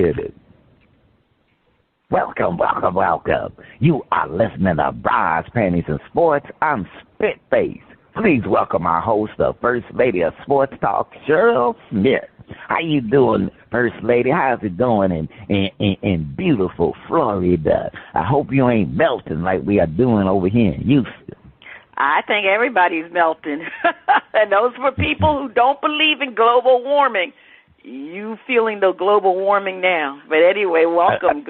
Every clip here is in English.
hit it. Welcome. You are listening to Bras, Panties and Sports. I'm Spitface. Please welcome our host, the First Lady of Sports Talk, Cheryl Smith. How you doing, First Lady? How's it going in beautiful Florida? I hope you ain't melting like we are doing over here in Houston. I think everybody's melting. And those for people who don't believe in global warming, you feeling the global warming now. But anyway, welcome.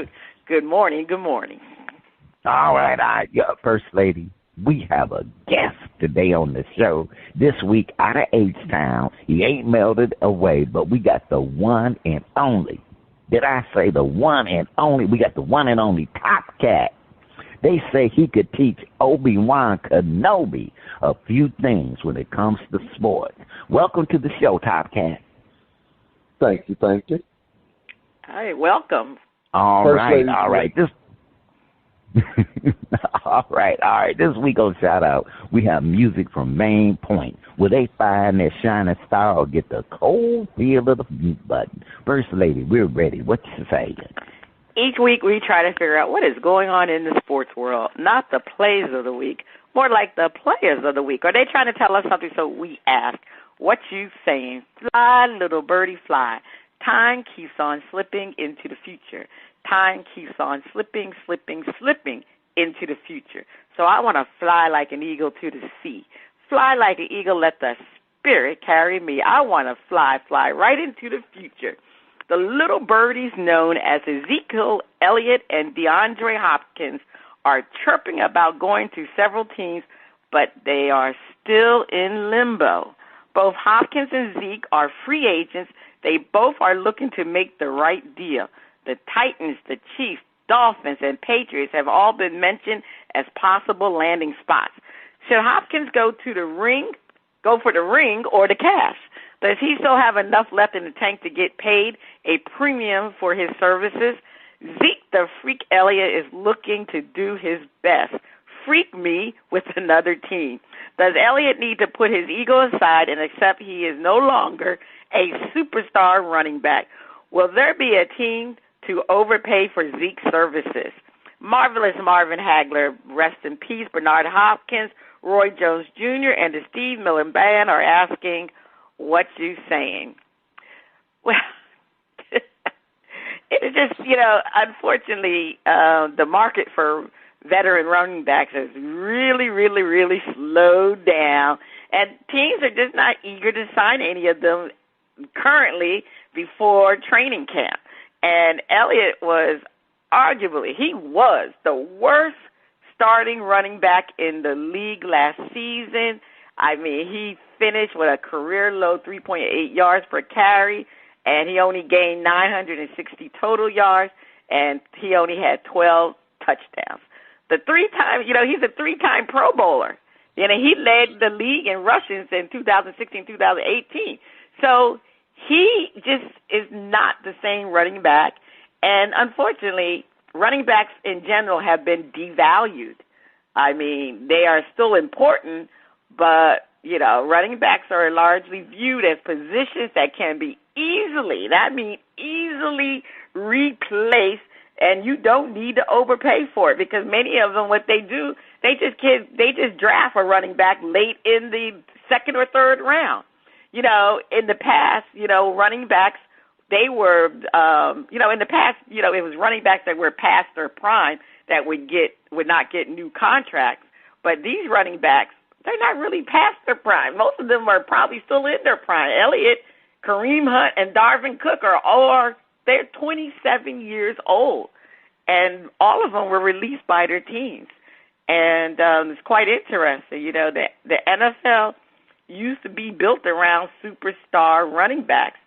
Good morning. All right. First Lady, we have a guest today on the show. This week out of H-Town. He ain't melted away, but we got the one and only. Did I say the one and only? We got the one and only Top Cat. They say he could teach Obi-Wan Kenobi a few things when it comes to sports. Welcome to the show, Top Cat. Thank you. Hi, welcome. All right. All right. This week on Shout Out, we have music from Main Point, where they find their shining star or get the cold feel of the mute button. First Lady, we're ready. What you say? Each week we try to figure out what is going on in the sports world, not the plays of the week, more like the players of the week. Are they trying to tell us something? So we ask, what you saying? Fly, little birdie, fly. Time keeps on slipping into the future. Time keeps on slipping into the future. So I want to fly like an eagle to the sea. Fly like an eagle, let the spirit carry me. I want to fly right into the future. The little birdies known as Ezekiel Elliott and DeAndre Hopkins are chirping about going to several teams, but they are still in limbo. Both Hopkins and Zeke are free agents. They both are looking to make the right deal. The Titans, the Chiefs, Dolphins, and Patriots have all been mentioned as possible landing spots. Should Hopkins go for the ring or the cash? Does he still have enough left in the tank to get paid a premium for his services? Zeke the Freak Elliott is looking to do his best. Freak me with another team. Does Elliott need to put his ego aside and accept he is no longer a superstar running back? Will there be a team to overpay for Zeke's services? Marvelous Marvin Hagler, rest in peace. Bernard Hopkins, Roy Jones Jr., and the Steve Miller Band are asking, what you saying? Well, it is just, unfortunately, the market for veteran running backs has really, really, really slowed down, and teams are just not eager to sign any of them currently before training camp. And Elliott was the worst starting running back in the league last season. I mean, he finished with a career-low 3.8 yards per carry, and he only gained 960 total yards, and he only had 12 touchdowns. He's a three-time Pro Bowler. He led the league in rushes in 2016, 2018. So he just is not the same running back, and unfortunately, running backs in general have been devalued. I mean, they are still important, but, running backs are largely viewed as positions that can be easily replaced, and you don't need to overpay for it, because many of them, what they do, they just draft a running back late in the second or third round. In the past, running backs, they were, in the past, it was running backs that were past their prime that would not get new contracts. But these running backs, they're not really past their prime. Most of them are probably still in their prime. Elliott, Kareem Hunt, and Darvin Cook they're 27 years old, and all of them were released by their teams. And it's quite interesting. The NFL used to be built around superstar running backs,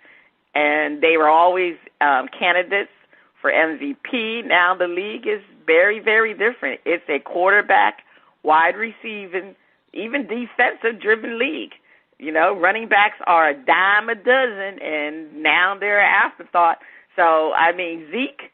and they were always candidates for MVP. Now the league is very, very different. It's a quarterback, wide receiving, even defensive-driven league. Running backs are a dime a dozen, and now they're an afterthought. So, Zeke,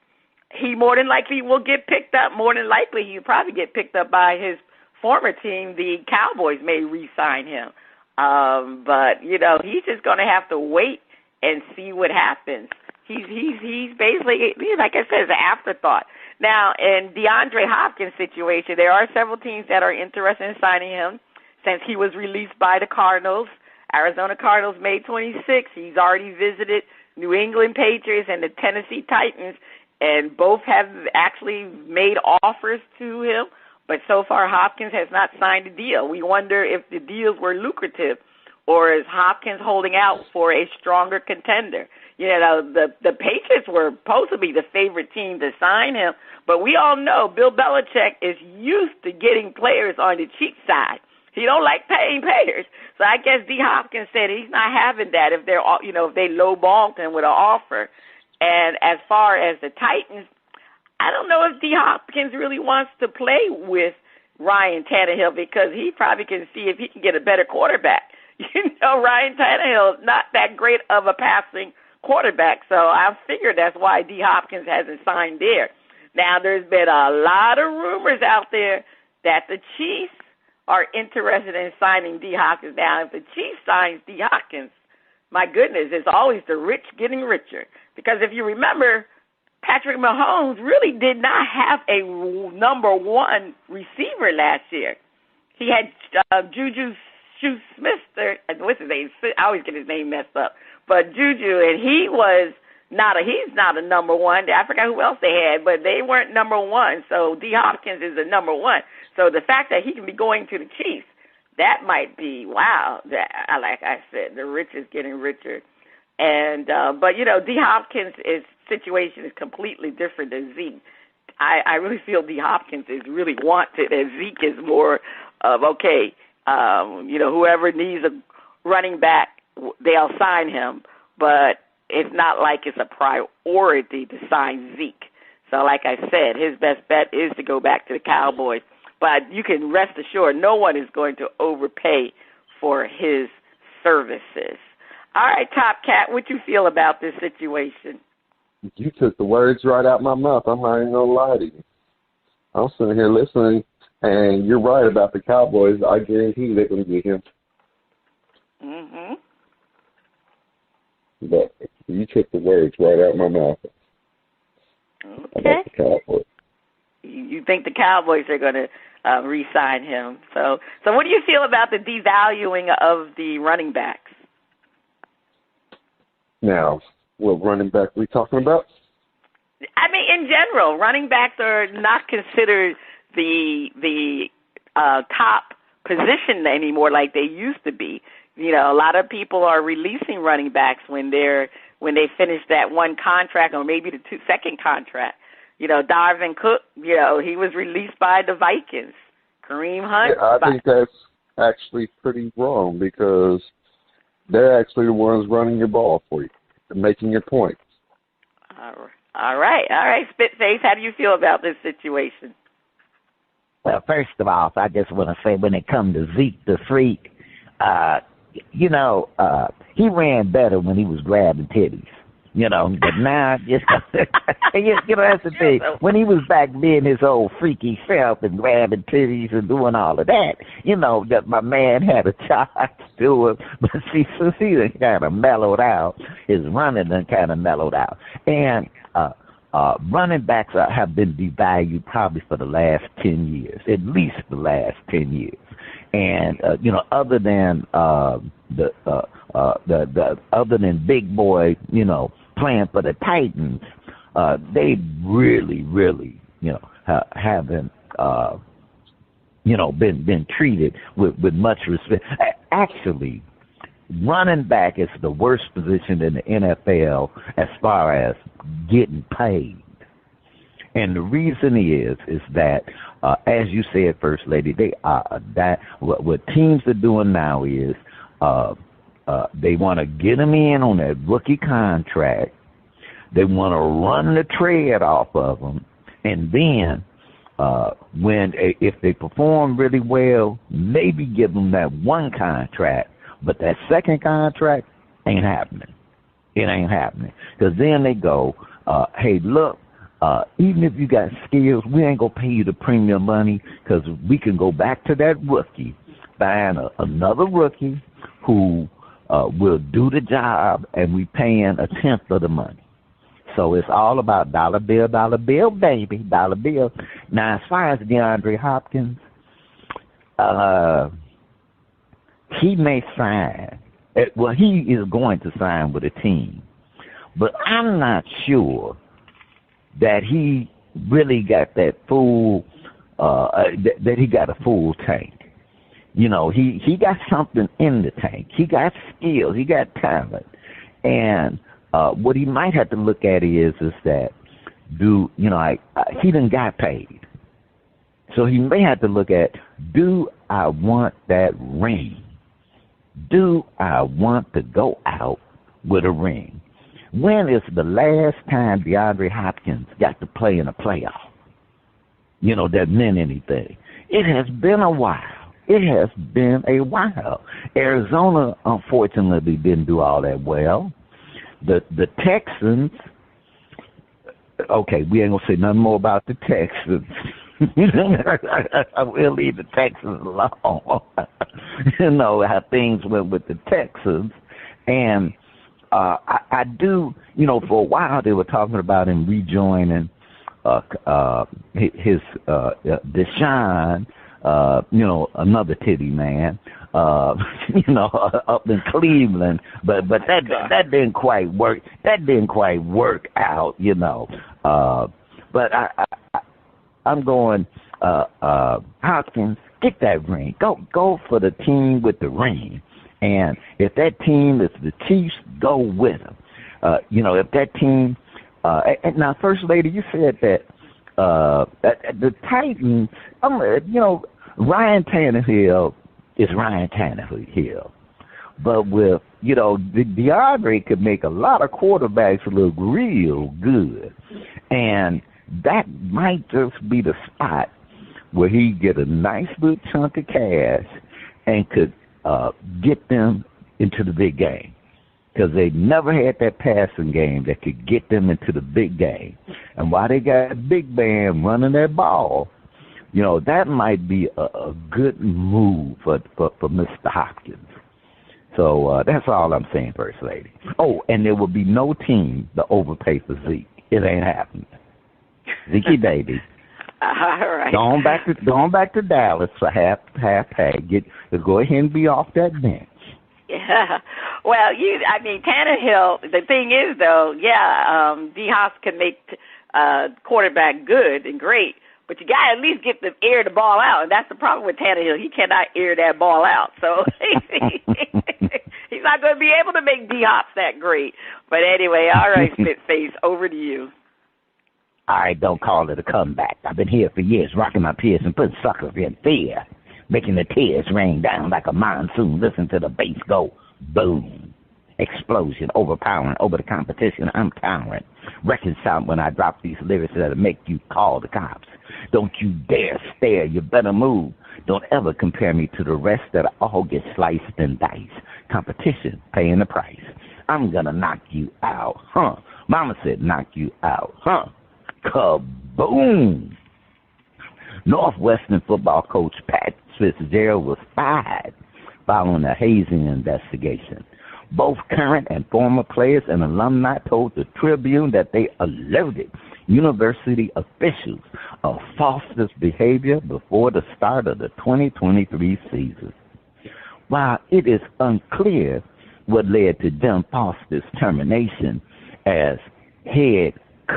he more than likely will get picked up. More than likely, he'll probably get picked up by his former team. The Cowboys may re-sign him. But, he's just going to have to wait and see what happens. He's basically, like I said, it's an afterthought. Now, in DeAndre Hopkins' situation, there are several teams that are interested in signing him since he was released by the Cardinals. Arizona Cardinals, May 26th. He's already visited New England Patriots and the Tennessee Titans, and both have actually made offers to him. But so far, Hopkins has not signed a deal. We wonder if the deals were lucrative, or is Hopkins holding out for a stronger contender? You know, the Patriots were supposed to be the favorite team to sign him, but we all know Bill Belichick is used to getting players on the cheap side. He don't like paying players. So I guess D. Hopkins said he's not having that if they're, if they lowballed him with an offer. And as far as the Titans, I don't know if D. Hopkins really wants to play with Ryan Tannehill because he probably can see if he can get a better quarterback. Ryan Tannehill is not that great of a passing quarterback, so I figure that's why D. Hopkins hasn't signed there. Now, there's been a lot of rumors out there that the Chiefs are interested in signing D. Hopkins. Now, if the Chiefs signs D. Hopkins, my goodness, it's always the rich getting richer. Because if you remember, Patrick Mahomes really did not have a number one receiver last year. He had Juju Smith, what's his name? I always get his name messed up. But Juju, and he's not a number one. I forgot who else they had, but they weren't number one. So D. Hopkins is the number one. So the fact that he can be going to the Chiefs, that might be, wow. Like I said, the rich is getting richer. And but, D. Hopkins' situation is completely different than Zeke. I really feel D. Hopkins is really wanted, and Zeke is more of, okay, whoever needs a running back, they'll sign him, but it's not like it's a priority to sign Zeke. So like I said, his best bet is to go back to the Cowboys. But you can rest assured no one is going to overpay for his services. All right, Top Cat, what you feel about this situation? You took the words right out my mouth. I'm not even going to lie to you. I'm sitting here listening, and you're right about the Cowboys. I guarantee they're going to get him. Mm-hmm. But you took the words right out of my mouth. Okay. About the Cowboys. You think the Cowboys are going to re-sign him. So what do you feel about the devaluing of the running backs? Now, what running back are we talking about? I mean, in general, running backs are not considered the top position anymore like they used to be. A lot of people are releasing running backs when they finish that one contract or maybe the second contract. Darvin Cook, he was released by the Vikings. Kareem Hunt. Yeah, I think that's actually pretty wrong because they're actually the ones running your ball for you and making your points. All right. Spitface, how do you feel about this situation? Well, first of all, I just want to say when it comes to Zeke the Freak, he ran better when he was grabbing titties. But now just that's the thing. When he was back being his old freaky self and grabbing titties and doing all of that, that my man had a charge to him. But see, since he done kind of mellowed out, his running done kind of mellowed out. And running backs have been devalued probably for the last 10 years, at least the last 10 years. And other than other than Big Boy, playing for the Titans, they really, haven't been treated with much respect. Actually, running back is the worst position in the NFL as far as getting paid. And the reason is that, as you said, First Lady, what teams are doing now is they want to get them in on that rookie contract. They want to run the tread off of them, and then if they perform really well, maybe give them that one contract, but that second contract ain't happening. It ain't happening because then they go, hey, look. Even if you got skills, we ain't going to pay you the premium money because we can go back to that rookie, find another rookie who will do the job, and we paying a tenth of the money. So it's all about dollar bill, baby, dollar bill. Now, as far as DeAndre Hopkins, he may sign. Well, he is going to sign with a team. But I'm not sure that he really got that full, that he got a full tank. You know, he got something in the tank. He got skills. He got talent. And what he might have to look at is that, he done got paid. So he may have to look at, do I want that ring? Do I want to go out with a ring? When is the last time DeAndre Hopkins got to play in a playoff? That meant anything. It has been a while. It has been a while. Arizona, unfortunately, didn't do all that well. The Texans, okay, we ain't going to say nothing more about the Texans. We'll leave the Texans alone. How things went with the Texans. And I do, for a while they were talking about him rejoining his Deshaun, another titty man, up in Cleveland, but that didn't quite work. That didn't quite work out, But I'm going, Hopkins, get that ring. Go for the team with the ring. And if that team is the Chiefs, go with them. If that team, and now, First Lady, you said that the Titans, Ryan Tannehill is Ryan Tannehill. But with, DeAndre could make a lot of quarterbacks look real good. And that might just be the spot where he get a nice little chunk of cash and could get them into the big game. Because they never had that passing game that could get them into the big game. And while they got a big man running that ball, that might be a good move for Mr. Hopkins. So that's all I'm saying, First Lady. Oh, and there will be no team to overpay for Zeke. It ain't happening. Zeke, baby. All right. Going back to Dallas for half pay. Let's go ahead and be off that bench. Yeah. Well, Tannehill, the thing is, though, D-Hop can make quarterback good and great, but you got to at least get the air the ball out, and that's the problem with Tannehill. He cannot air that ball out, so he's not going to be able to make D-Hop that great. But anyway, all right, Spitface, over to you. All right, don't call it a comeback. I've been here for years, rocking my peers and putting suckers in fear, making the tears rain down like a monsoon. Listen to the bass go boom. Explosion, overpowering, over the competition, I'm towering. Reconcile when I drop these lyrics that'll make you call the cops. Don't you dare stare, you better move. Don't ever compare me to the rest that all get sliced and diced. Competition, paying the price. I'm gonna knock you out, huh? Mama said knock you out, huh? Kaboom! Northwestern football coach Pat Fitzgerald was fired following a hazing investigation. Both current and former players and alumni told the Tribune that they alerted university officials of Foster's behavior before the start of the 2023 season. While it is unclear what led to Jim Foster's termination as head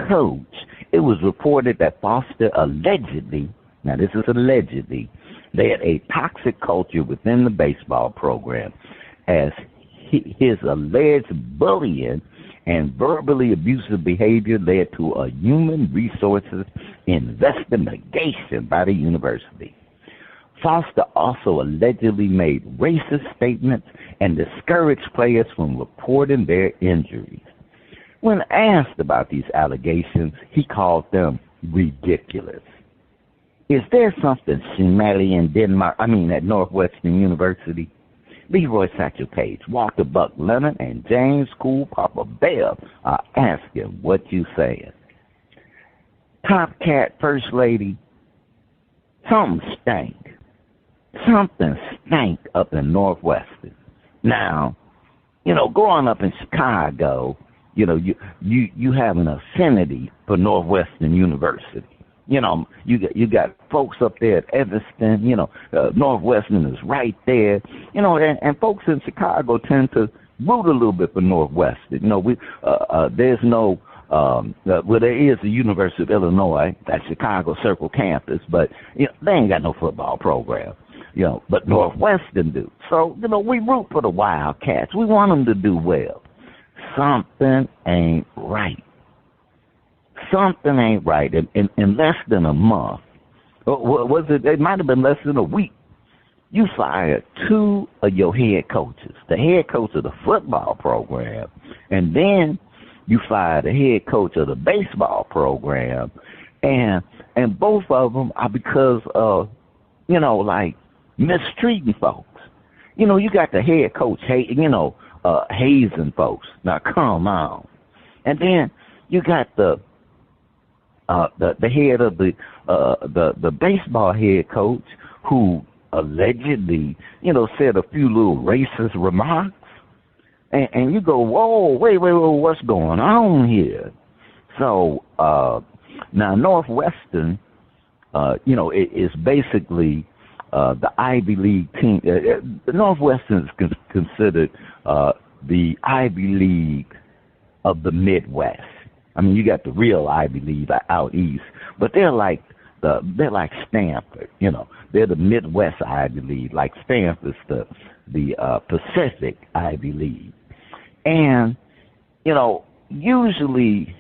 coach, it was reported that Foster allegedly, now this is allegedly, led a toxic culture within the baseball program as his alleged bullying and verbally abusive behavior led to a human resources investigation by the university. Foster also allegedly made racist statements and discouraged players from reporting their injuries. When asked about these allegations, he called them ridiculous. Is there something smelly in at Northwestern University? Leroy Satchel Page, Walter Buck Leonard, and James Cool Papa Bell are asking what you saying. Top Cat First Lady, something stank. Something stank up in Northwestern. Now, growing up in Chicago, you have an affinity for Northwestern University. You got folks up there at Evanston. Northwestern is right there. And folks in Chicago tend to root a little bit for Northwestern. There's no there is the University of Illinois, that Chicago Circle campus, but they ain't got no football program. But Northwestern do. So we root for the Wildcats. We want them to do well. Something ain't right. Something ain't right. In less than a month, was it? It might have been less than a week. You fired 2 of your head coaches, the head coach of the football program, and then you fired the head coach of the baseball program, and both of them are because of mistreating folks. You got the head coach, hazing folks. Now come on, and then you got the head of the baseball head coach who allegedly said a few little racist remarks, and you go, whoa, wait, what's going on here? So now Northwestern, it is basically the Ivy League team. Northwestern is considered the Ivy League of the Midwest. I mean, you got the real Ivy League out east, but they're like Stanford. They're the Midwest Ivy League. Like Stanford's the Pacific Ivy League, and usually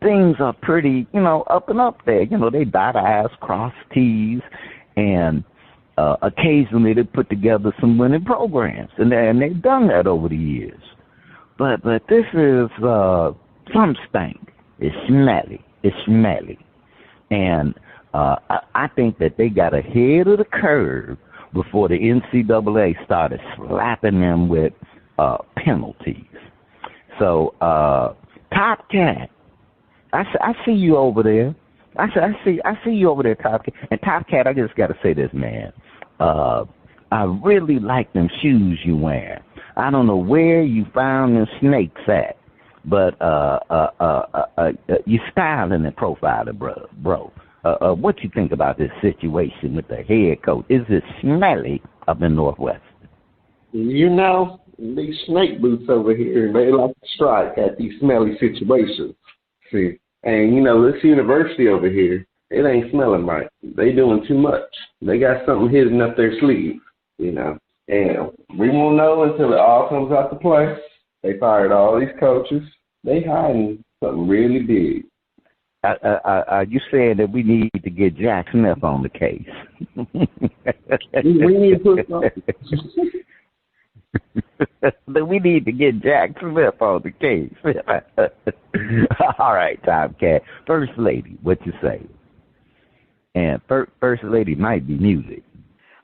things are pretty up and up there. They dot I's, cross T's, and occasionally they put together some winning programs, and they've done that over the years. But this is some stink. It's smelly. And I think that they got ahead of the curve before the NCAA started slapping them with penalties. So, Top Cat, I see you over there. I see you over there, Top Cat. And Top Cat, I just got to say this, man. I really like them shoes you wear. I don't know where you found them snakes at, but you styling and profiling, bro. What you think about this situation with the head coach? Is it smelly up in Northwest? These snake boots over here, they like to strike at these smelly situations. See, and this university over here, it ain't smelling right. They doing too much. They got something hidden up their sleeve, and we won't know until it all comes out to play. They fired all these coaches. They hiding something really big. Are you saying that we need to get Jack Smith on the case? we need to put something. We need to get Jack Smith on the case. All right, Tomcat. First Lady, what you say? And First Lady might be music.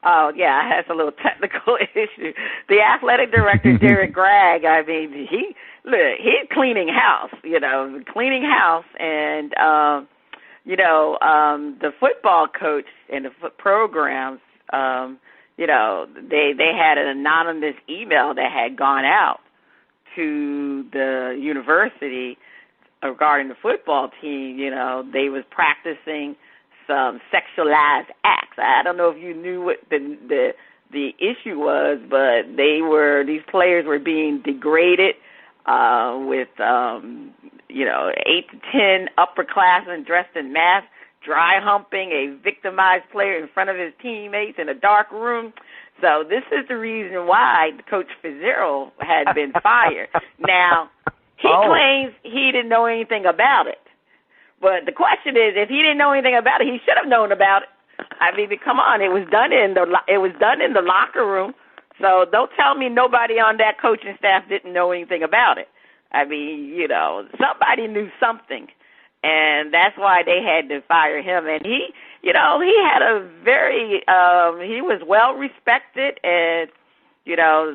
Oh, yeah, it has a little technical issue. The athletic director, Derek Gregg, I mean, he's cleaning house, and, the football coach and the programs, they had an anonymous email that had gone out to the university regarding the football team. They was practicing some sexualized acts. I don't know if you knew what the issue was, but these players were being degraded with 8 to 10 upperclassmen dressed in masks, dry humping a victimized player in front of his teammates in a dark room. So this is the reason why Coach Fitzgerald had been fired. Now, he claims he didn't know anything about it. But the question is, if he didn't know anything about it, he should have known about it. I mean, come on, it was done in the locker room. So don't tell me nobody on that coaching staff didn't know anything about it. I mean, somebody knew something, and that's why they had to fire him. And he had he was well respected, and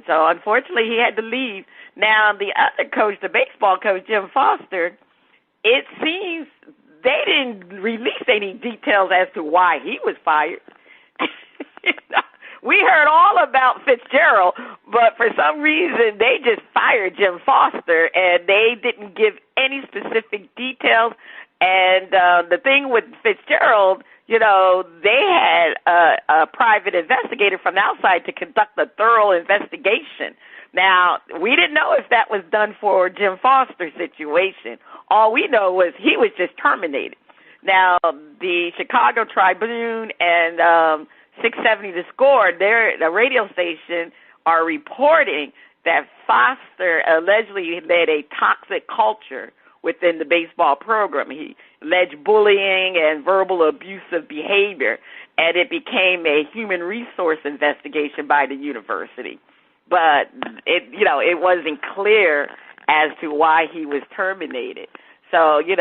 so unfortunately he had to leave. Now the other coach, the baseball coach, Jim Foster, it seems they didn't release any details as to why he was fired. We heard all about Fitzgerald, but for some reason they just fired Jim Foster, and they didn't give any specific details. And the thing with Fitzgerald, you know, they had a private investigator from outside to conduct a thorough investigation. Now, we didn't know if that was done for Jim Foster's situation. All we know was he was just terminated. Now, the Chicago Tribune and 670 The Score, the radio station, are reporting that Foster allegedly led a toxic culture within the baseball program. He alleged bullying and verbal abusive behavior, and it became a human resource investigation by the university. But it wasn't clear as to why he was terminated. So, you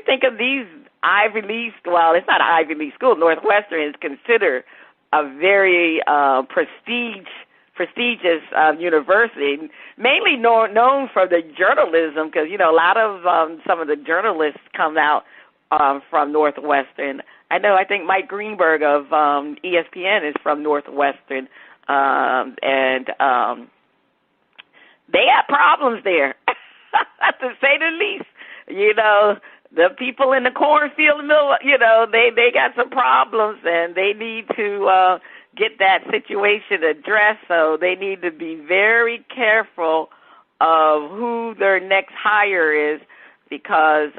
think of these Ivy League, well, it's not an Ivy League school. Northwestern is considered a very prestigious university, mainly known for the journalism, because, a lot of some of the journalists come out from Northwestern. I think Mike Greenberg of ESPN is from Northwestern, and they have problems there, to say the least. The people in the cornfield, they got some problems, and they need to get that situation addressed. So they need to be very careful of who their next hire is, because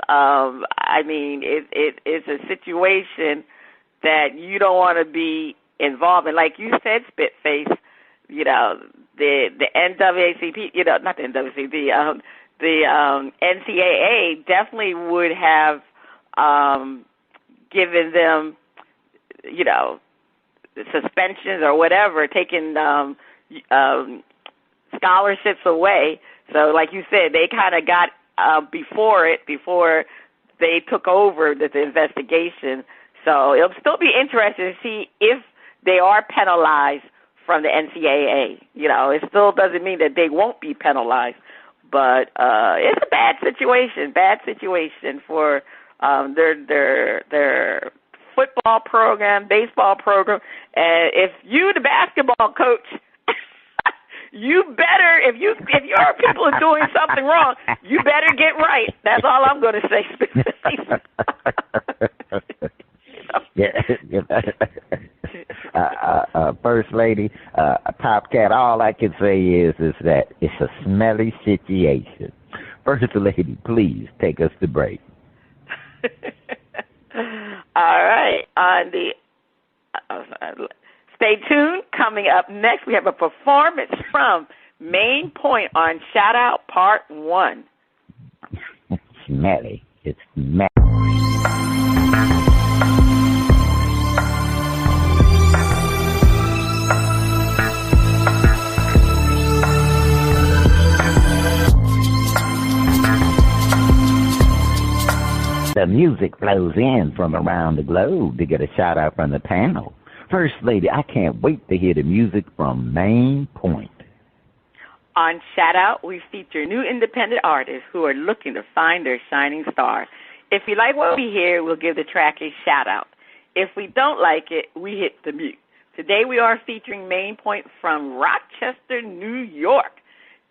it's a situation that you don't want to be involved in. Like you said, Spitface, the NAACP, not the NAACP, the NCAA definitely would have given them, suspensions or whatever, taking scholarships away. So, like you said, they kind of got before they took over the investigation. So it'll still be interesting to see if they are penalized from the NCAA. It still doesn't mean that they won't be penalized. But it's a bad situation for their football program, baseball program. And if you, the basketball coach, you better, if your people are doing something wrong, you better get right. That's all I'm going to say. First Lady, Top Cat, all I can say is that it's a smelly situation. First Lady, please take us to break. All right. Stay tuned. Coming up next, we have a performance from Main Point on Shout Out Part 1. Smelly. It's smelly. The music flows in from around the globe to get a shout out from the panel. First Lady, I can't wait to hear the music from Main Point. On Shout Out, we feature new independent artists who are looking to find their shining star. If you like what we hear, we'll give the track a shout out. If we don't like it, we hit the mute. Today we are featuring Main Point from Rochester, New York.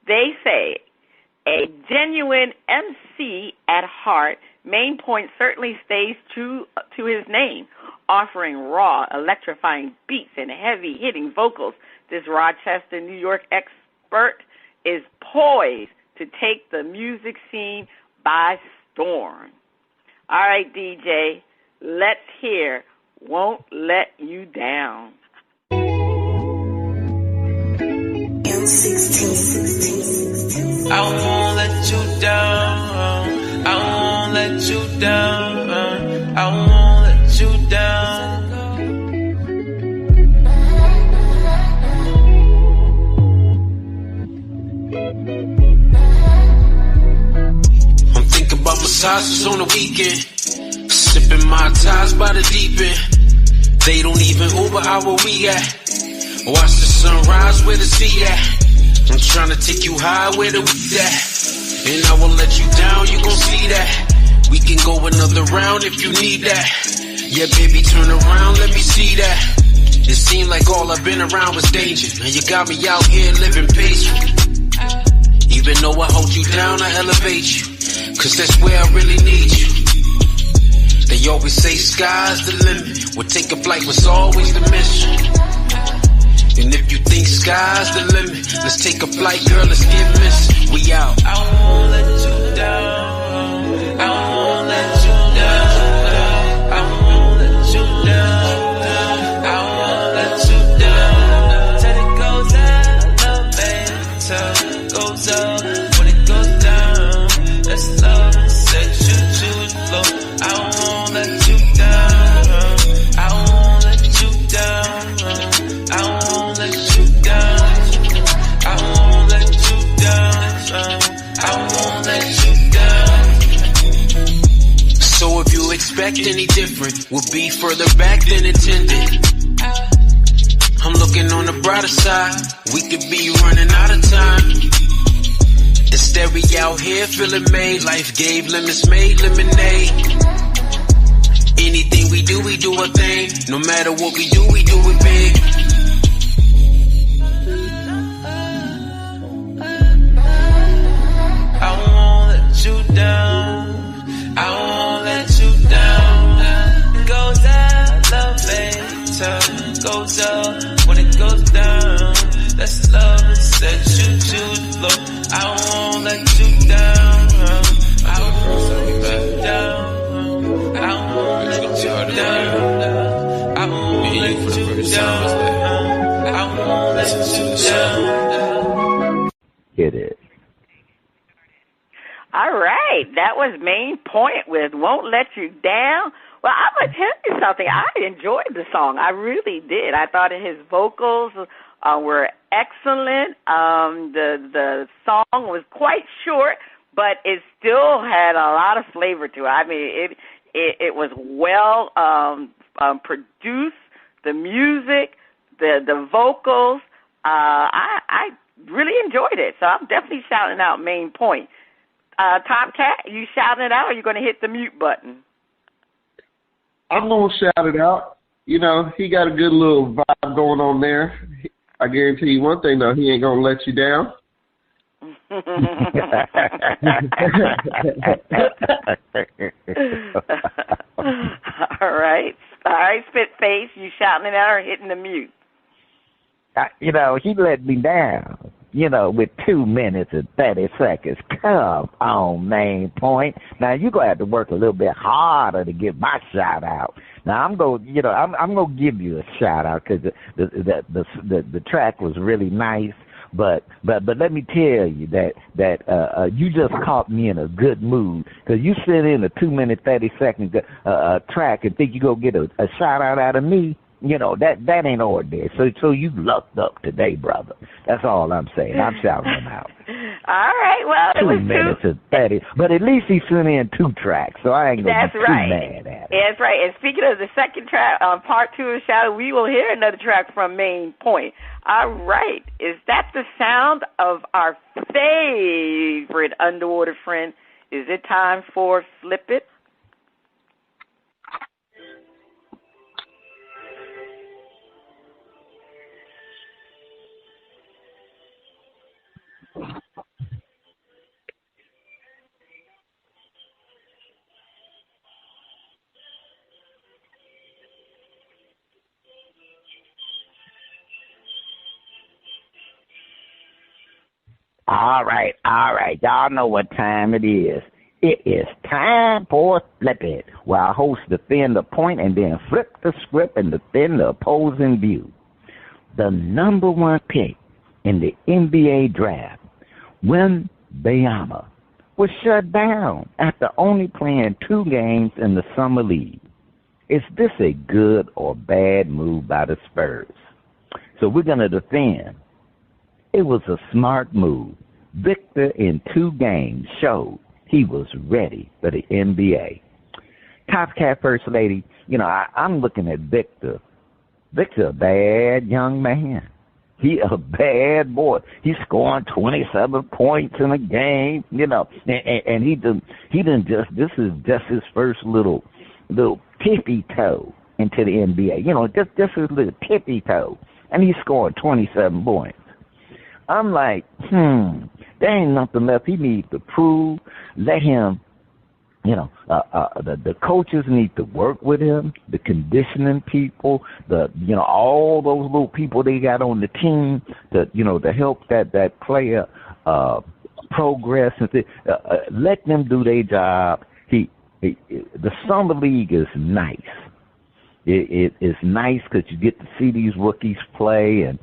They say, a genuine MC at heart, Main Point certainly stays true to his name, offering raw, electrifying beats and heavy-hitting vocals. This Rochester, New York expert is poised to take the music scene by storm. All right, DJ, let's hear Won't Let You Down. I won't let you down. I won't let you down. I won't let you down. I'm thinking about massages on the weekend, sipping my ties by the deep end. They don't even Uber out where we at. Watch the sunrise where the sea at. I'm tryna take you high where the weed at. And I won't let you down, you gon' see that. We can go another round if you need that. Yeah, baby, turn around, let me see that. It seemed like all I've been around was danger. Now you got me out here living peaceful. Even though I hold you down, I elevate you. Cause that's where I really need you. They always say sky's the limit. Well, take a flight was always the mission. And if you think sky's the limit, let's take a flight, girl, let's get missing. We out. I won't let you down. I won't let you down. I won't let you down. I won't let you down. Till it goes out, love, baby. Till it goes up. When it goes down, let's love and set you to the floor. I won't let you down. I won't let you down. I won't let you down. I won't let you down. I won't let you down. So if you expect any different, we'll be further back than intended. I'm looking on the brighter side. We could be running out of time. Instead we out here feeling made. Life gave lemons, made lemonade. Anything we do a thing. No matter what we do it big. I won't let you down. I won't let you down. It goes out, love later. Goes up when it goes down. Let's love and set you to the floor. I won't let you down. I won't let you down. I won't let you down. I won't let you down. I won't let you down. It is. All right, that was Main Point with Won't Let You Down. Well, I'm going to tell you something. I enjoyed the song. I really did. I thought his vocals were excellent. The song was quite short, but it still had a lot of flavor to it. I mean, it was well produced, the music, the vocals. I really enjoyed it, so I'm definitely shouting out Main Point. Top Cat, you shouting it out, or are you going to hit the mute button? I'm going to shout it out. You know, he got a good little vibe going on there. I guarantee you one thing, though, he ain't going to let you down. All right, Spitface, you shouting it out or hitting the mute? You know, he let me down. You know, with 2 minutes and 30 seconds. Come on, Main Point. Now you're gonna have to work a little bit harder to get my shout out. Now I'm gonna give you a shout out because the track was really nice. But let me tell you that you just caught me in a good mood because you sent in a 2 minute 30-second track and think you gonna get a shout out of me. You know, that ain't ordinary. So you lucked up today, brother. That's all I'm saying. I'm shouting him out. All right, well, it was 2 minutes and 30. But at least he sent in 2 tracks, so I ain't going to be too mad at it. That's right. And speaking of the second track, part 2 of Shout, we will hear another track from Main Point. All right. Is that the sound of our favorite underwater friend? Is it time for Flip It? All right. Y'all know what time it is. It is time for Flip It, where our host defend the point and then flip the script and defend the opposing view. The number 1 pick in the NBA draft, Wembanyama, was shut down after only playing 2 games in the summer league. Is this a good or bad move by the Spurs? So we're going to defend. It was a smart move. Victor in 2 games showed he was ready for the NBA. Top Cat First Lady, you know, I'm looking at Victor. Victor, a bad young man. He a bad boy. He's scoring 27 points in a game, you know, and this is just his first little tippy toe into the NBA. This is the tippy toe, and he's scoring 27 points. I'm like, there ain't nothing left he needs to prove. Let him, the coaches need to work with him, the conditioning people, all those little people they got on the team to help that player progress. And let them do their job. The summer league is nice. It's nice because you get to see these rookies play, and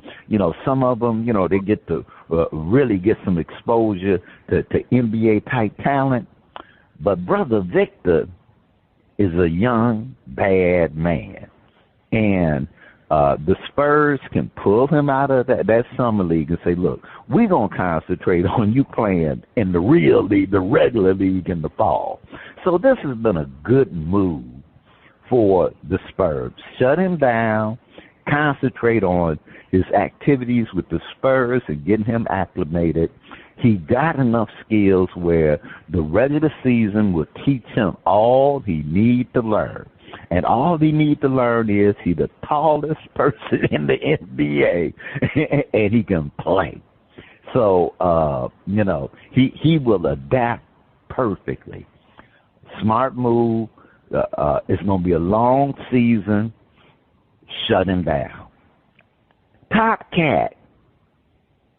some of them, they get to really get some exposure to NBA type talent. But Brother Victor is a young, bad man, and the Spurs can pull him out of that summer league and say, look, we're going to concentrate on you playing in the real league, the regular league in the fall. So this has been a good move for the Spurs. Shut him down, concentrate on his activities with the Spurs and getting him acclimated. He got enough skills where the regular season will teach him all he needs to learn. And all he needs to learn is he's the tallest person in the NBA, and he can play. So, he will adapt perfectly. Smart move. It's going to be a long season. Shut him down. Top Cat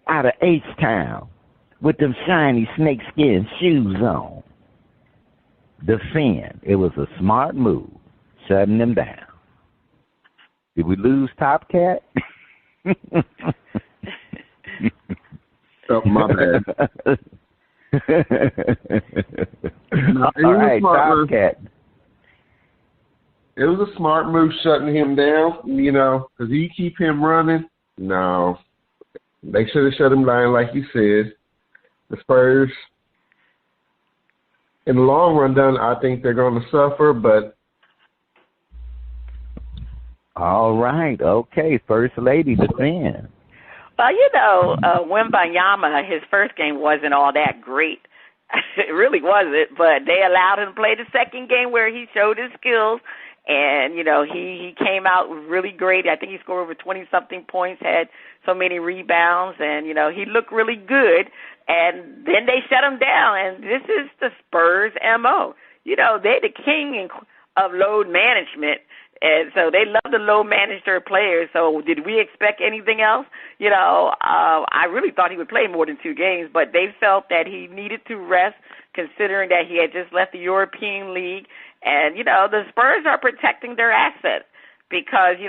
out of H-Town with them shiny snakeskin shoes on. Defend. It was a smart move. Shutting him down. Did we lose Top Cat? Oh, my bad. No, all right, Top Cat. It was a smart move shutting him down, because you keep him running. No, they should have shut him down, like you said. The Spurs, in the long run, I think they're going to suffer, but. All right, okay, First Lady, defend. Well, Wembanyama, his first game wasn't all that great. It really wasn't, but they allowed him to play the second game where he showed his skills. And, he came out really great. I think he scored over 20-something points, had so many rebounds, and, he looked really good. And then they shut him down, and this is the Spurs' M.O. They're the king of load management, and so they love to load manage their players. So did we expect anything else? I really thought he would play more than 2 games, but they felt that he needed to rest, considering that he had just left the European League. And, the Spurs are protecting their assets because, he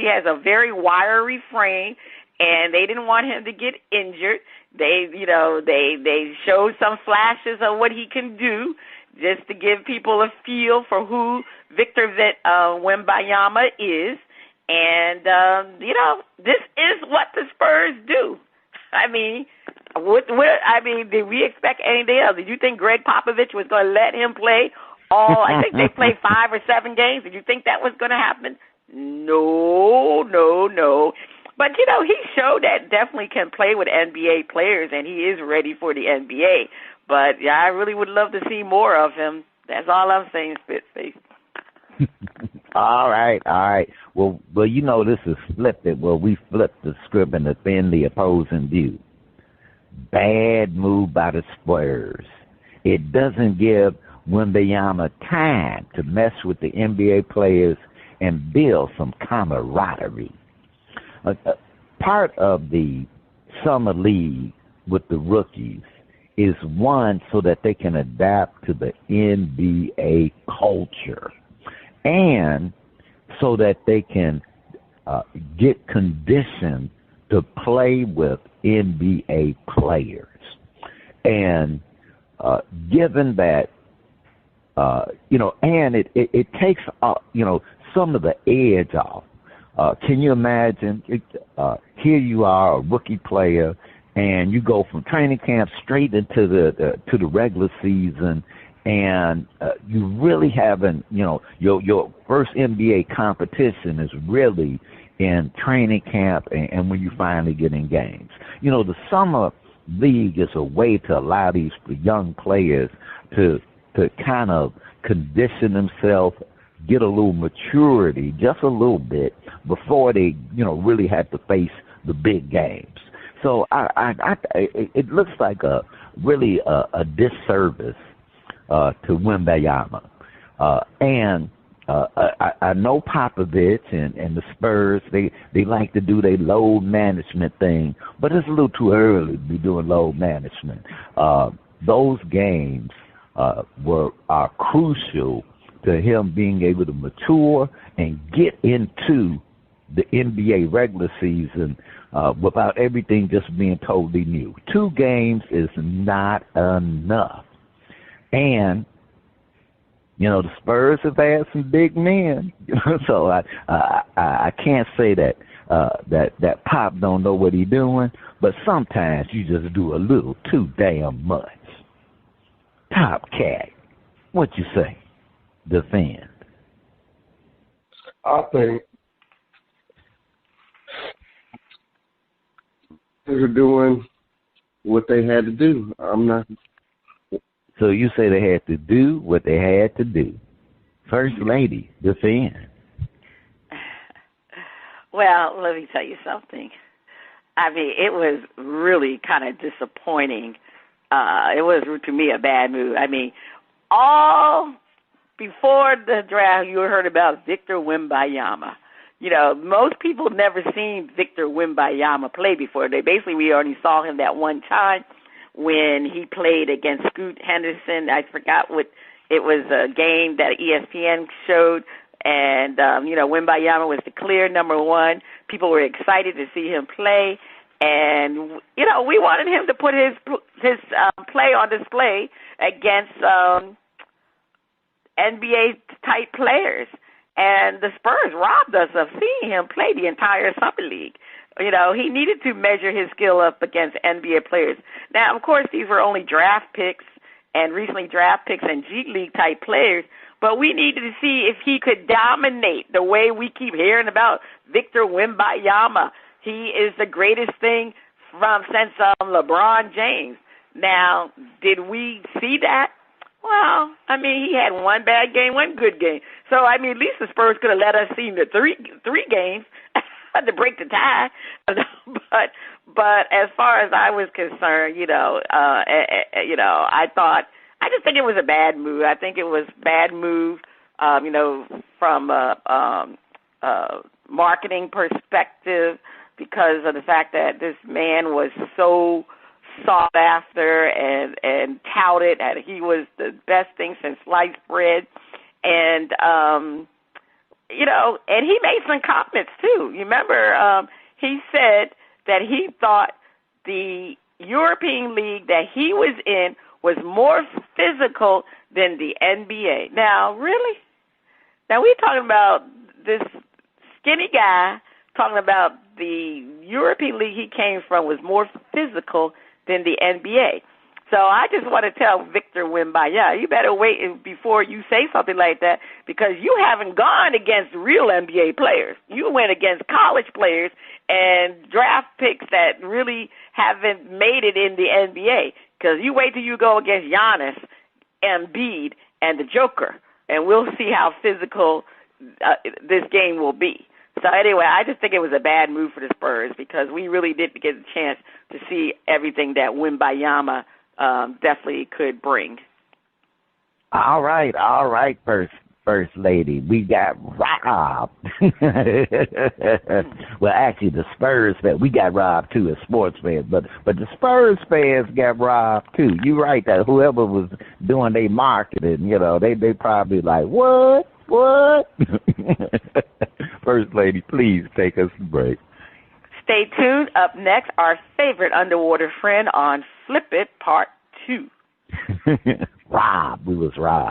has a very wiry frame, and they didn't want him to get injured. They showed some flashes of what he can do just to give people a feel for who Victor Wembanyama is. And, this is what the Spurs do. I mean, did we expect anything else? Did you think Greg Popovich was going to let him play I think they played 5 or 7 games. Did you think that was going to happen? No. But, he showed that definitely can play with NBA players, and he is ready for the NBA. But, I really would love to see more of him. That's all I'm saying, Spitface. All right. Well, this is flipped it. Well, we flipped the script and defend the opposing view. Bad move by the Spurs. It doesn't give Wembanyama time to mess with the NBA players and build some camaraderie. Part of the summer league with the rookies is one so that they can adapt to the NBA culture and so that they can get conditioned to play with NBA players. And given that and it takes, some of the edge off. Can you imagine, here you are, a rookie player, and you go from training camp straight into the regular season, and you really haven't, your first NBA competition is really in training camp and when you finally get in games. The summer league is a way to allow these young players to kind of condition themselves, get a little maturity, just a little bit, before they, really have to face the big games. So it looks like a disservice to Wembayama. And I know Popovich and the Spurs, they like to do their load management thing, but it's a little too early to be doing load management. Those games are crucial to him being able to mature and get into the NBA regular season without everything just being totally new. 2 games is not enough. And the Spurs have had some big men, so I can't say that Pop don't know what he's doing, but sometimes you just do a little too damn much. Top Cat, what you say? Defend. I think they're doing what they had to do. I'm not. So you say they had to do what they had to do. First Lady, defend. Well, let me tell you something. I mean, it was really kind of disappointing. It was, to me, a bad move. I mean, all before the draft, you heard about Victor Wembanyama. Most people never seen Victor Wembanyama play before. We only saw him that one time when he played against Scoot Henderson. I forgot what it was, a game that ESPN showed, and Wembanyama was the clear number 1. People were excited to see him play, and we wanted him to put his play on display against NBA type players. And the Spurs robbed us of seeing him play the entire summer league. He needed to measure his skill up against NBA players. Now, of course, these were only draft picks and recently draft picks and G League type players, but we needed to see if he could dominate the way we keep hearing about Victor Wembanyama. He is the greatest thing since LeBron James. Now, did we see that? Well, I mean, he had one bad game, one good game. So, I mean, at least the Spurs could have let us see the three games to break the tie. But as far as I was concerned, I just think it was a bad move. I think it was a bad move, from a marketing perspective, because of the fact that this man was so sought after and touted that he was the best thing since sliced bread. And, and he made some comments too. You remember, he said that he thought the European League that he was in was more physical than the NBA. Now, really? Now, we're talking about this skinny guy talking about the European League he came from was more physical than the NBA. So I just want to tell Victor Wembanyama, you better wait before you say something like that, because you haven't gone against real NBA players. You went against college players and draft picks that really haven't made it in the NBA, because you wait till you go against Giannis, Embiid, and the Joker, and we'll see how physical this game will be. So anyway, I just think it was a bad move for the Spurs, because we really didn't get a chance to see everything that Wembanyama definitely could bring. All right, First Lady. We got robbed. Well, actually, the Spurs fans, we got robbed too as sports fans, but the Spurs fans got robbed too. You're right that whoever was doing their marketing, they probably like, what? First Lady, please take us a break. Stay tuned. Up next, our favorite underwater friend on Flip It Part 2. Robbed. We was robbed.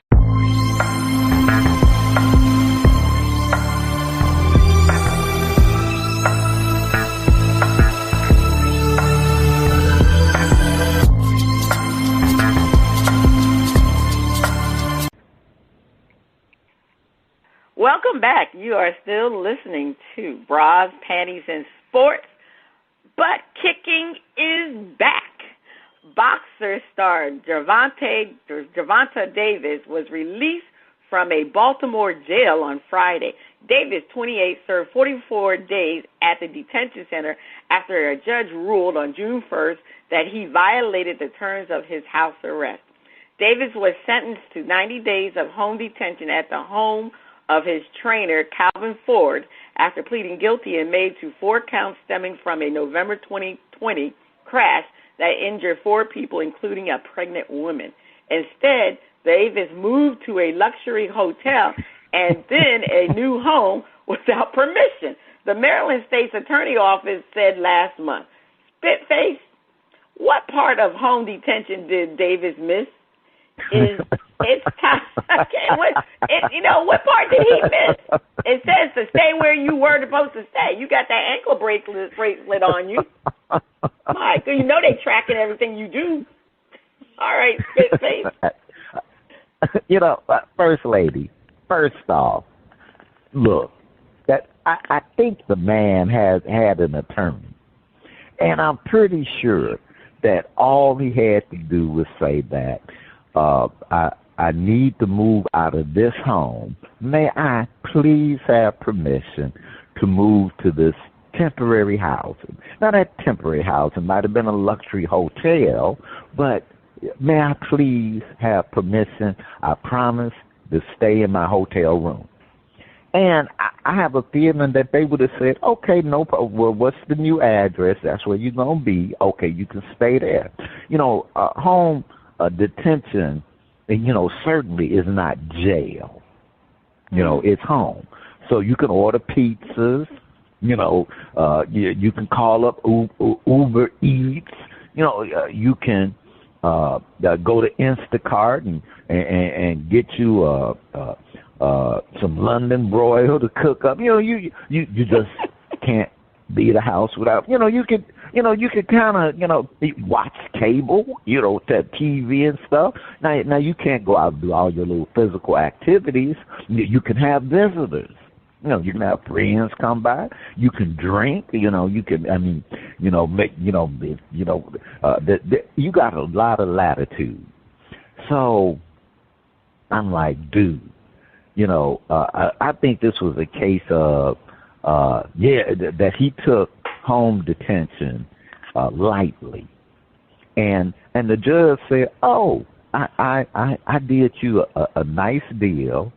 Welcome back. You are still listening to Bras, Panties, and Sports. Butt kicking is back. Boxer star Gervonta Davis was released from a Baltimore jail on Friday. Davis, 28, served 44 days at the detention center after a judge ruled on June 1st that he violated the terms of his house arrest. Davis was sentenced to 90 days of home detention at the home of his trainer, Calvin Ford, after pleading guilty in May to 4 counts stemming from a November 2020 crash that injured 4 people, including a pregnant woman. Instead, Davis moved to a luxury hotel and then a new home without permission. The Maryland State's Attorney Office said last month. Spitface, what part of home detention did Davis miss? It's time. What part did he miss? It says to stay where you were supposed to stay. You got that ankle bracelet on you. Mike, you know they tracking everything you do. All right, Spitface. First Lady, first off, look, that I think the man has had an attorney, and I'm pretty sure that all he had to do was say that I need to move out of this home. May I please have permission to move to this temporary housing? Now, that temporary housing might have been a luxury hotel, but may I please have permission? I promise to stay in my hotel room. And I have a feeling that they would have said, okay, no problem. Well, what's the new address? That's where you're going to be. Okay, you can stay there. Home detention, certainly is not jail. It's home. So you can order pizzas. You can call up Uber Eats. You can go to Instacart and get you some London broil to cook up. You just can't leave the house without. You could kind of watch cable, to TV and stuff. Now you can't go out and do all your little physical activities. You can have visitors. You can have friends come by. You can drink. You can. You got a lot of latitude. So I'm like, dude. I think this was a case of, that he took home detention lightly, and the judge said, "Oh, I did you a nice deal.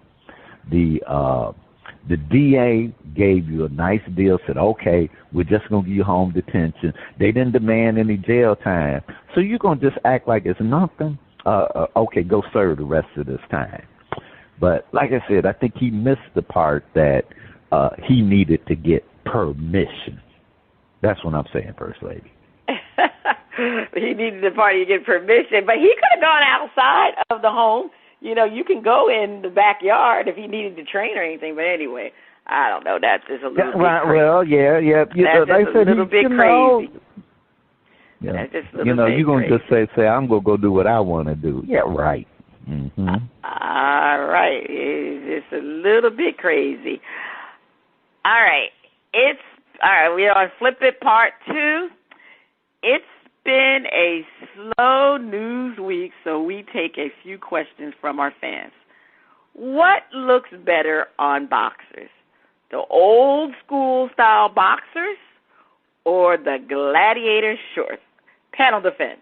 The DA gave you a nice deal. Said, okay, we're just gonna give you home detention. They didn't demand any jail time, so you're gonna just act like it's nothing. Okay, go serve the rest of this time." But like I said, I think he missed the part that he needed to get permission. That's what I'm saying, First Lady. He needed the part to get permission, but he could have gone outside of the home. You can go in the backyard if he needed to train or anything. But anyway, I don't know. That's just a little bit crazy. Well, yeah. That's just a little bit crazy. Yeah. That's just a little bit you're going to crazy. just say, I'm going to go do what I want to do. Yeah, right. Mm-hmm. All right. It's just a little bit crazy. All right. We're on Flip It Part 2. It's been a slow news week, so we take a few questions from our fans. What looks better on boxers? The old school style boxers or the gladiator shorts? Panel defense.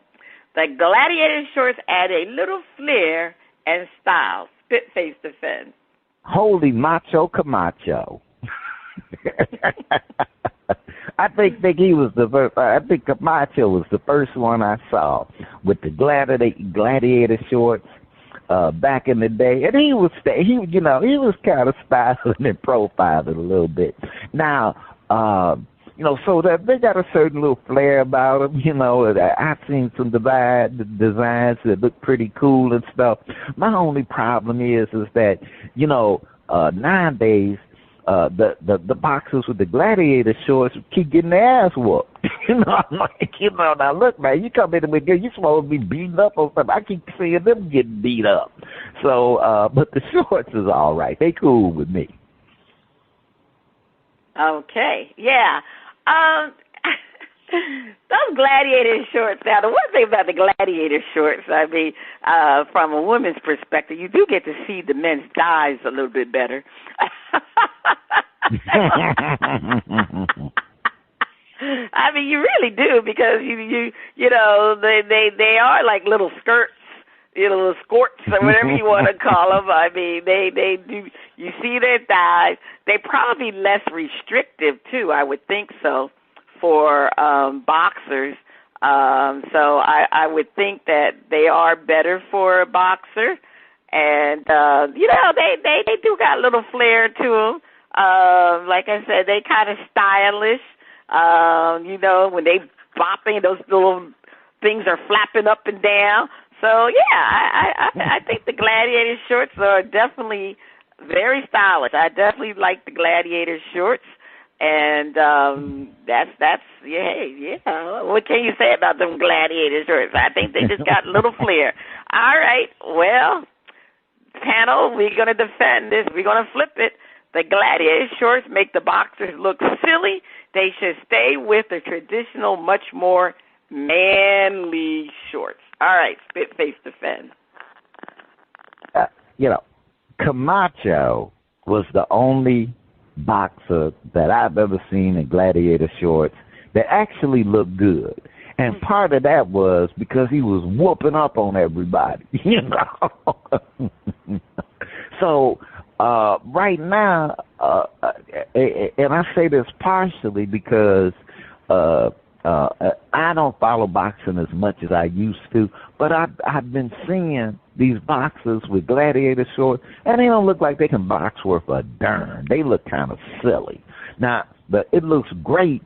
The gladiator shorts add a little flair and style. Spitface defense. Holy macho Camacho. I think he was the first. I think Camacho was the first one I saw with the gladiator shorts back in the day, and he was kind of styling and profiling a little bit. Now, so that they got a certain little flair about them. I've seen some designs that look pretty cool and stuff. My only problem is that nowadays. The boxers with the gladiator shorts keep getting their ass whooped. I'm like, now look, man, you come in with you're supposed to be beaten up or something. I keep seeing them getting beat up. So, but the shorts is all right. They cool with me. Okay, yeah. Those gladiator shorts. Now, the one thing about the gladiator shorts, I mean, from a woman's perspective, you do get to see the men's thighs a little bit better. I mean, you really do, because you know they are like little skirts, little skorts or whatever you want to call them. I mean, they do. You see their thighs. They're probably less restrictive too. I would think so for boxers. So I would think that they are better for a boxer, and you know they do got a little flair to them. Like I said, they kind of stylish. You know, when they bopping, those little things are flapping up and down. So, yeah, I think the gladiator shorts are definitely very stylish. I definitely like the gladiator shorts. And that's yeah. What can you say about them gladiator shorts? I think they just got a little flair. All right, well, panel, we're going to defend this. We're going to flip it. The gladiator shorts make the boxers look silly. They should stay with the traditional, much more manly shorts. All right, Spitface defend. You know, Camacho was the only boxer that I've ever seen in gladiator shorts that actually looked good. And part of that was because he was whooping up on everybody, you know. So right now, and I say this partially because I don't follow boxing as much as I used to, but I've been seeing these boxers with gladiator shorts, and they don't look like they can box worth a darn. They look kind of silly. Now, but it looks great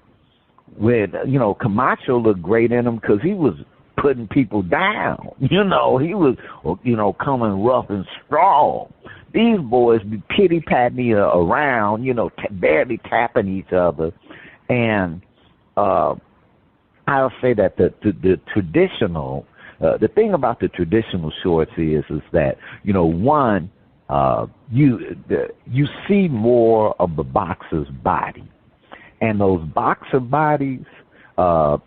with, you know, Camacho looked great in them because he was putting people down. You know, he was, you know, coming rough and strong. These boys be pity-patting around, you know, barely tapping each other. And I'll say that the traditional, the thing about the traditional shorts is that, you know, one, you see more of the boxer's body. And those boxer bodies, a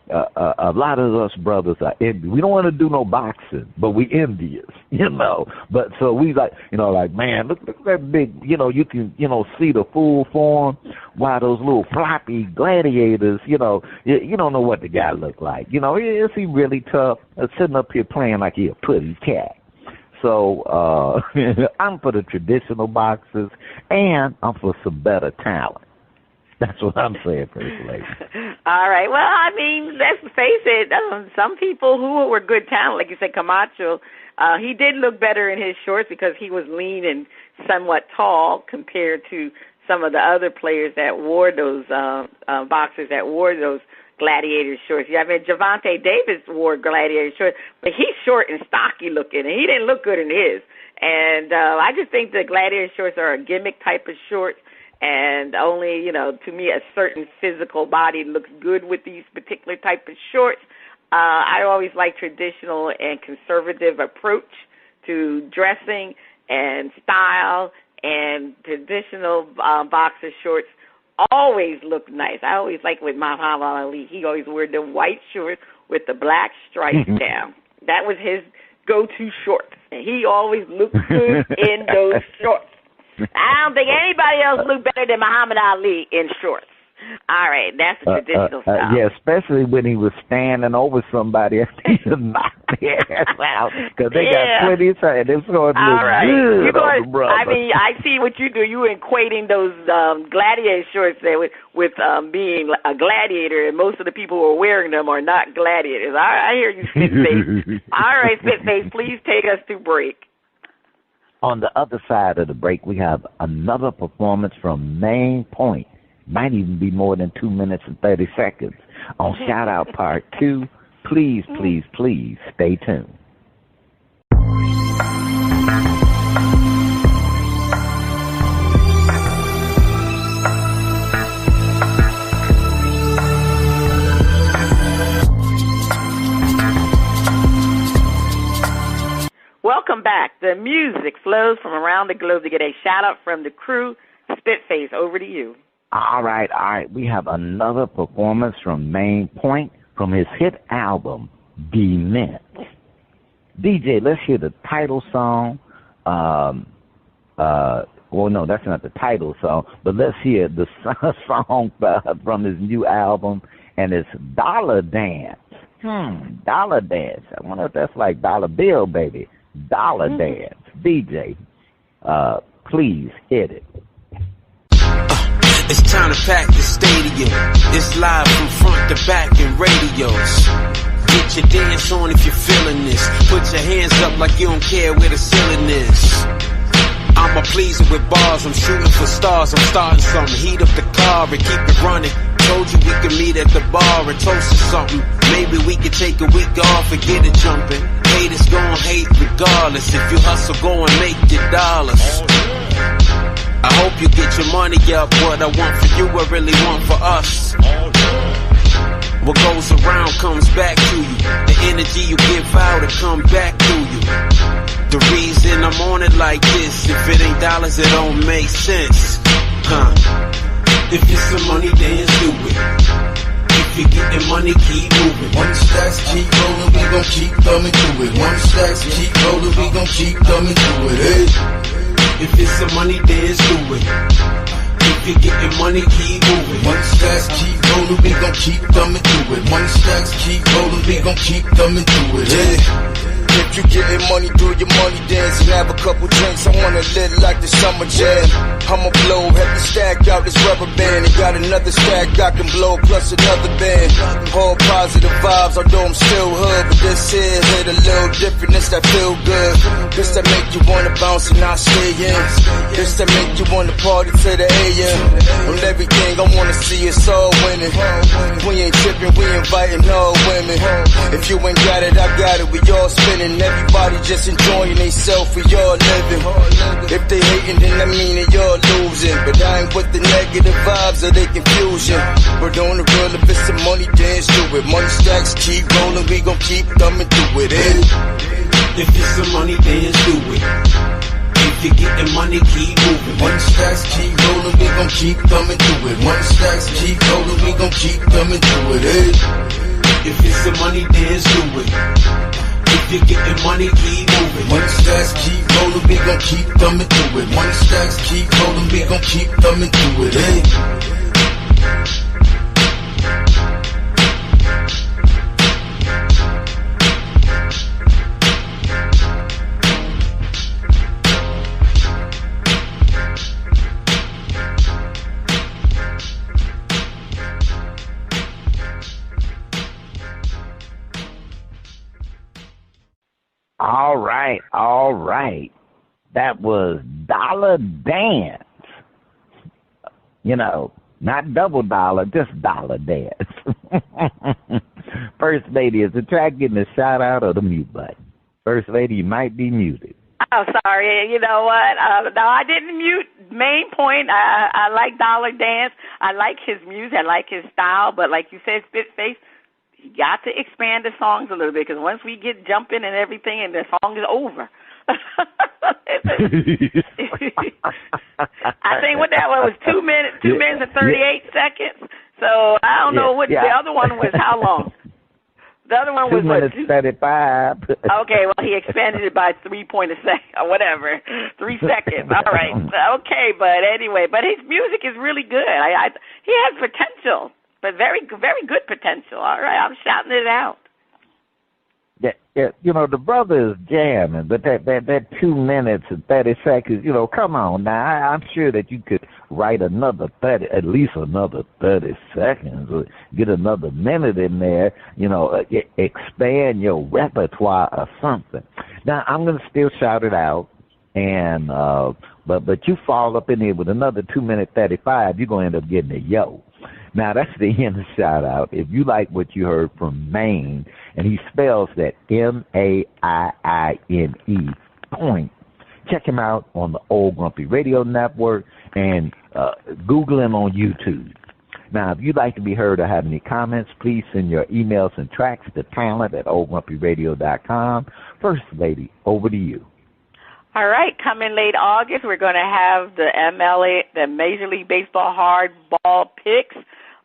lot of us brothers are envious. We don't want to do no boxing, but we envious, you know. But so we like, you know, like, man, look at that big, you know, you can, you know, see the full form, while those little floppy gladiators, you know, you don't know what the guy look like. You know, is he really tough? Sitting up here playing like he a putty cat. So I'm for the traditional boxers, and I'm for some better talent. That's what I'm saying, First Lady. All right. Well, I mean, let's face it. Some people who were good talent, like you said, Camacho, he did look better in his shorts because he was lean and somewhat tall compared to some of the other players that wore those boxers that wore those gladiator shorts. Yeah, I mean, Gervonta Davis wore gladiator shorts, but he's short and stocky looking, and he didn't look good in his. And I just think the gladiator shorts are a gimmick type of shorts. And only, you know, to me, a certain physical body looks good with these particular type of shorts. I always like traditional and conservative approach to dressing and style, and traditional boxer shorts always look nice. I always like with Muhammad Ali. He always wore the white shorts with the black stripes down. That was his go-to shorts. And he always looked good in those shorts. I don't think anybody else looked better than Muhammad Ali in shorts. All right, that's the traditional style. Yeah, especially when he was standing over somebody and he just knocked their ass out because they got plenty of time. They was going to look good on the brother. I mean, I see what you do. You equating those gladiator shorts there with being a gladiator, and most of the people who are wearing them are not gladiators. I hear you, Spitface. All right, Spitface, please take us to break. On the other side of the break, we have another performance from Main Point. Might even be more than 2 minutes and 30 seconds. On Shout Out Part 2, please, please, please stay tuned. Welcome back. The music flows from around the globe to get a shout-out from the crew. Spitface, over to you. All right. We have another performance from Main Point from his hit album, Dement. DJ, let's hear the title song. Well, no, that's not the title song, but let's hear the song from his new album, and it's Dollar Dance. Dollar Dance. I wonder if that's like Dollar Bill, baby. Dollar Dance. DJ, please hit it. It's time to pack the stadium. It's live from front to back in radios. Get your dance on if you're feeling this. Put your hands up like you don't care where the ceiling is. I'ma please it with bars, I'm shooting for stars. I'm starting something, heat up the car and keep it running. Told you we could meet at the bar and toast to something. Maybe we could take a week off and get it jumping. Haters gon' hate regardless. If you hustle, go and make your dollars. I hope you get your money up. What I want for you, I really want for us. What goes around comes back to you. The energy you give out, it come back to you. The reason I'm on it like this, if it ain't dollars, it don't make sense. If it's some money, then do it. If you're getting money, keep moving. Money stacks keep rolling, we gon' keep thumbing through it. Money stacks keep rolling, we gon' keep thumbing through it. Hey. If it's some money, then do it. If you're getting money, keep moving. Money stacks keep rolling, we gon' keep thumbing through it. Money stacks keep rolling, we gon' keep thumbing through it. Hey. If you getting money, do your money dance and have a couple drinks. I wanna live like the summer jam. I'ma blow, heavy stack out this rubber band. And got another stack I can blow, plus another band. All positive vibes, although I'm still hood. But this here hit a little different, this that feel good. This that make you wanna bounce and not stay in. This that make you wanna party to the AM. On everything, I wanna see us all winning. We ain't tripping, we inviting all women. If you ain't got it, I got it, we all spinning. Everybody just enjoying theyself, we all living. If they hating, then I mean they all losing. But I ain't with the negative vibes or they confusion. But on the real, if it's some money, dance to it. Money stacks keep rolling, we gon' keep thumbing through it. If it's some money, dance to it. If you're getting money, keep moving. Money stacks keep rolling, we gon' keep thumbing through it. Money stacks keep rolling, we gon' keep thumbing through it. If it's some money, dance to it. If you're getting money, keep moving. Money stacks keep rolling, we gon' keep thumbing through it. Money stacks keep rolling, we gon' keep thumbing through it. Hey. All right. That was Dollar Dance. You know, not double dollar, just Dollar Dance. First Lady, is the track getting a shout out or the mute button? First Lady, you might be muted. Oh, sorry. You know what? No, I didn't mute. Main Point, I like Dollar Dance. I like his music. I like his style. But like you said, Spitface, you got to expand the songs a little bit, because once we get jumping and everything, and the song is over. I think what that was 2 minutes and 38 seconds. So I don't know what the other one was. How long? The other one was 2 minutes 35. Okay, well he expanded it by 3 point a second or whatever, 3 seconds. All right, okay, but anyway, but his music is really good. He has potential. But very, very good potential. All right, I'm shouting it out. Yeah, you know, the brother is jamming, but that 2 minutes and 30 seconds, you know, come on now. I'm sure that you could write another 30, at least another 30 seconds, or get another minute in there, you know, expand your repertoire or something. Now, I'm going to still shout it out, and but you fall up in there with another 2 minute 35, you're going to end up getting a yo. Now, that's the end of the shout-out. If you like what you heard from Maiine, and he spells that Maiine, Point, check him out on the Old Grumpy Radio Network and Google him on YouTube. Now, if you'd like to be heard or have any comments, please send your emails and tracks to talent@oldgrumpyradio.com. First Lady, over to you. All right, coming late August, we're going to have the the Major League Baseball hardball picks.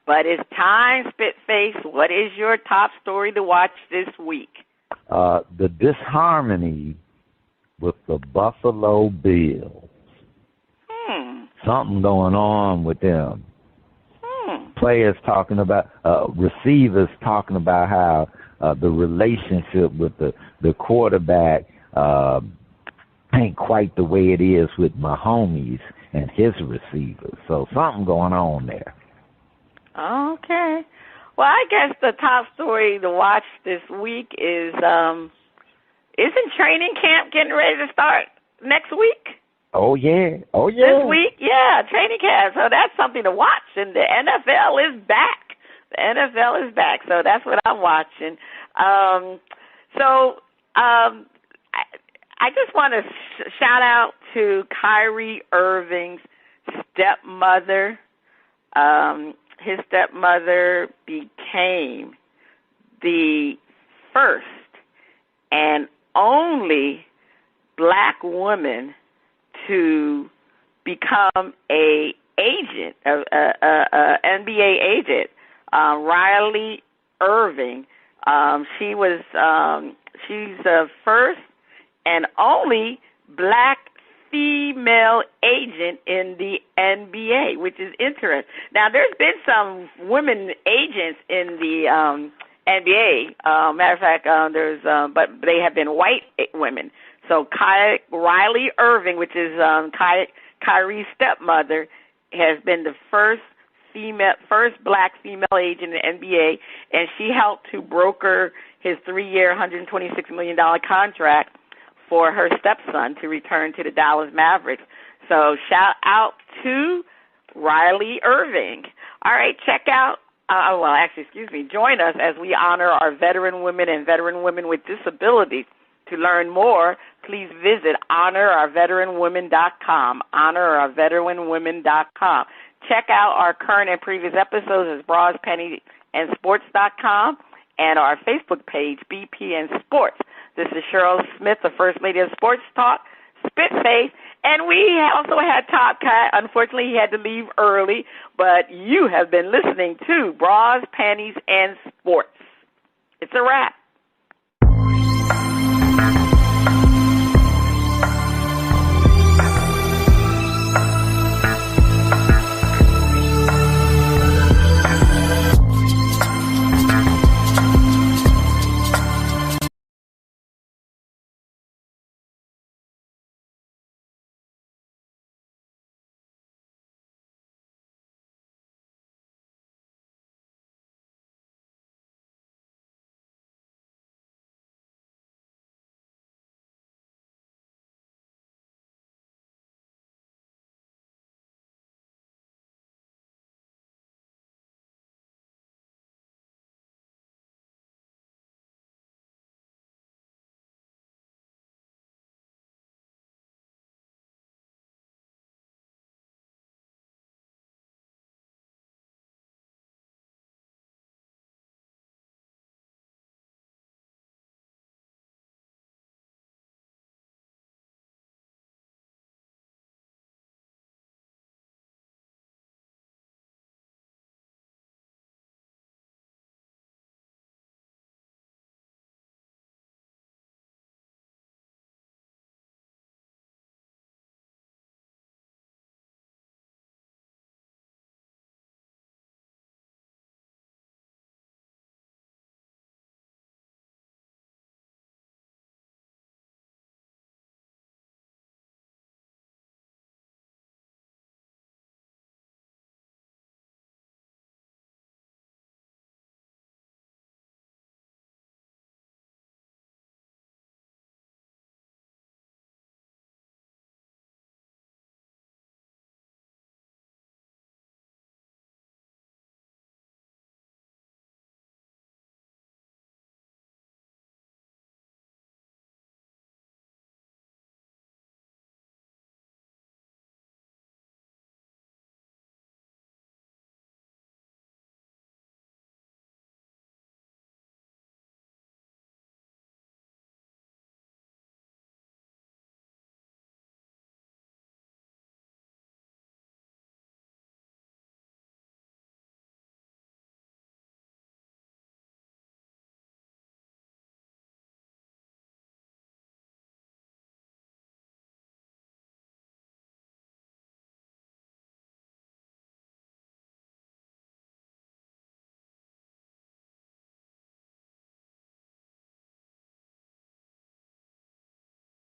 But it's time, Spitface. What is your top story to watch this week? The disharmony with the Buffalo Bills. Something going on with them. Players talking about, receivers talking about how the relationship with the quarterback ain't quite the way it is with Mahomes and his receivers. So something going on there. Okay. Well, I guess the top story to watch this week is, isn't training camp getting ready to start next week? Oh, yeah. This week, yeah, training camp. So that's something to watch. And the NFL is back. So that's what I'm watching. I just want to shout out to Kyrie Irving's stepmother. His stepmother became the first and only black woman to become a agent, NBA agent. Riley Irving. She's the first and only black female agent in the NBA, which is interesting. Now, there's been some women agents in the NBA. Matter of fact, but they have been white women. So Riley Irving, which is Kyrie's stepmother, has been the first black female agent in the NBA, and she helped to broker his 3-year, $126 million contract for her stepson to return to the Dallas Mavericks. So shout out to Riley Irving. All right, join us as we honor our veteran women and veteran women with disabilities. To learn more, please visit honorourveteranwomen.com, honorourveteranwomen.com. Check out our current and previous episodes at Bras, Panties and Sports.com and our Facebook page, BP and Sports. This is Cheryl Smith, the First Lady of Sports Talk, Spitface, and we also had Top Cat. Unfortunately, he had to leave early, but you have been listening to Bras, Panties, and Sports. It's a wrap.